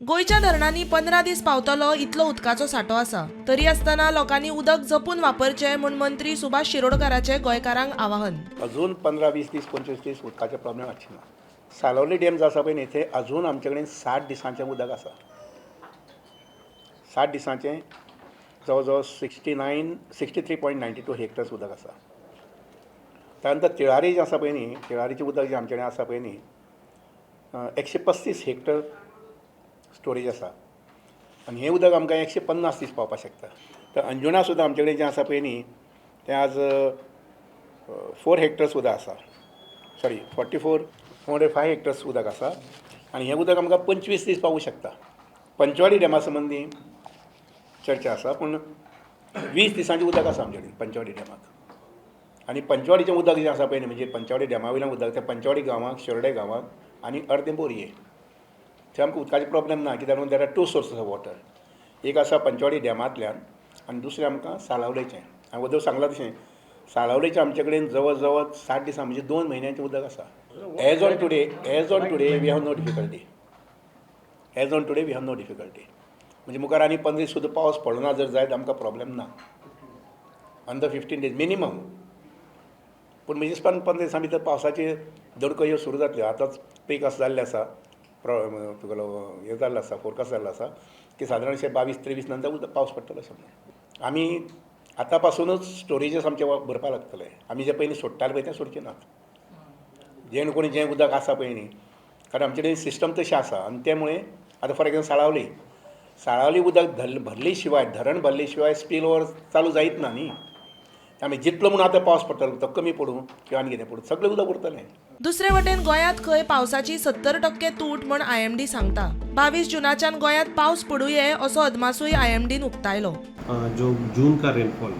गोयच्या धरणांनी 15 दीस पावतलो इतलो उदकाचो सांठो आसा. तरी आसतना लोकांनी उदक जपून वापरचें म्हूण मंत्री सुभाष शिरोडकराचें गोंयकारांक आवाहन. अजून 15-20 दीस 25 दीस उदकाचे प्रॉब्लेम आसचे ना. सालवली डॅम जो आसा पळय न्ही थंय अजून आमचे कडेन 60 दिसांचें उदक आसा. 60 दिसांचें जवळ जवळ 63.92 हेक्टर्स उदक आसा. त्यानंतर तिळारी जें आसा पळय न्ही, तिळारीचें उदक जें आमचे कडेन आसा पळय न्ही 135 हेक्टर स्टोरेज आसा आनी हें उदक आमकां 150 दीस पावपाक शकता. तर अंजुणा सुद्दां आमचे कडेन जें आसा पळय न्ही तें आज 4 हेक्टर्स उदक आसा. सॉरी 405 हेक्टर्स उदक आसा आनी हें उदक आमकां 25 दीस पावूं शकता. पंचवाडी डॅमा संबंदी चर्चा आसा पूण 20 दिसांचें उदक आसा आमचे कडेन पंचवाडी डॅमाक. आनी पंचवाडीचें उदक जें आसा पळय न्ही म्हणजे पंचवाडी डॅमा वयल्यान उदक तें पंचवाडी गांवांक शेरडे गांवांक आनी अर्दें बोरये थंय आमकां उदकाचे प्रॉब्लेम ना. कित्याक लागून there are 2 sources of water. एक आसा पंचवाडी डॅमांतल्यान आनी दुसरें आमकां सालावलेचें. हांवें उदक सांगलां तशें सालावलेचें आमचे कडेन जवळ जवळ 60 दिसां म्हणजे 2 म्हयन्यांचें उदक आसा. As on today we have no difficulty. म्हणजे मुखार आनी 15 दीस सुद्दां पावस पडना जर जायत आमकां प्रॉब्लेम ना. Under 15 days minimum. पूण म्हणजे 15 दिसां भितर पावसाची दडको ह्यो सुरू जातल्यो. आतांच पीक असो जाल्लें आसा, तुगेलो हें जाल्लो आसा, फोरकास्ट जाल्लो आसा की सादारण अशें 22-23 नंतर उदक पावस पडटलो अशें म्हणून. आमी आतां पासूनच स्टोरेजीस आमचे भरपाक लागतले. आमी जें पयलीं सोडटाले पळय तें सोडचें नात. जें कोणी जें उदक आसा पळय न्ही, कारण आमचे कडेन सिस्टम तशें आसा आनी त्यामुळे आतां फॉर एक्झाम्पल साळावली उदक भरले शिवाय धरण भरले शिवाय स्पील ओवर चालू जायत ना न्ही. आमी जितलो म्हणून आतां पावस पडटलो तो कमी पडूं किंवा आनी कितें पडूं सगळें उदक उरतलें. दुसरे वटेन गोंयांत खंय पावसाची 70% तूट म्हूण IMD सांगता. 22 जूनाच्यान गोंयांत पावस पडूये असो अदमासूय IMDन उक्तायलो. जो जून का रेनफॉल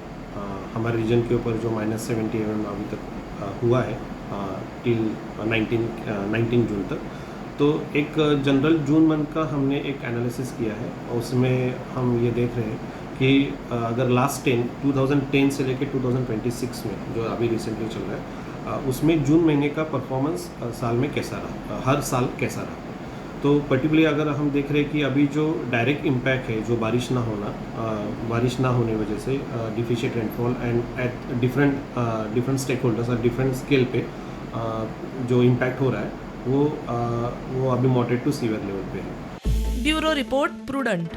हमारे रीजन के ऊपर जो -70 mm अभी तक हुआ है टिल 19 जून तक, तो एक जनरल जून मंथ का हमने एक एनालिसिस किया है. उसमें हम ये देख रहे हैं कि अगर लास्ट 2010 से लेकर 2026 में जो अभी रिसेंटली चल रहा है उसमें जून महीने का परफॉर्मेंस साल में कैसा रहा, हर साल कैसा रहा. तो पर्टिकुलरली अगर हम देख रहे हैं कि अभी जो डायरेक्ट इम्पैक्ट है जो बारिश ना होने वजह से deficient rainfall and at different stakeholders और डिफरेंट स्केल पे जो इम्पैक्ट हो रहा है वो अभी मॉडरेट टू सीवियर लेवल पे है. Bureau report Prudent.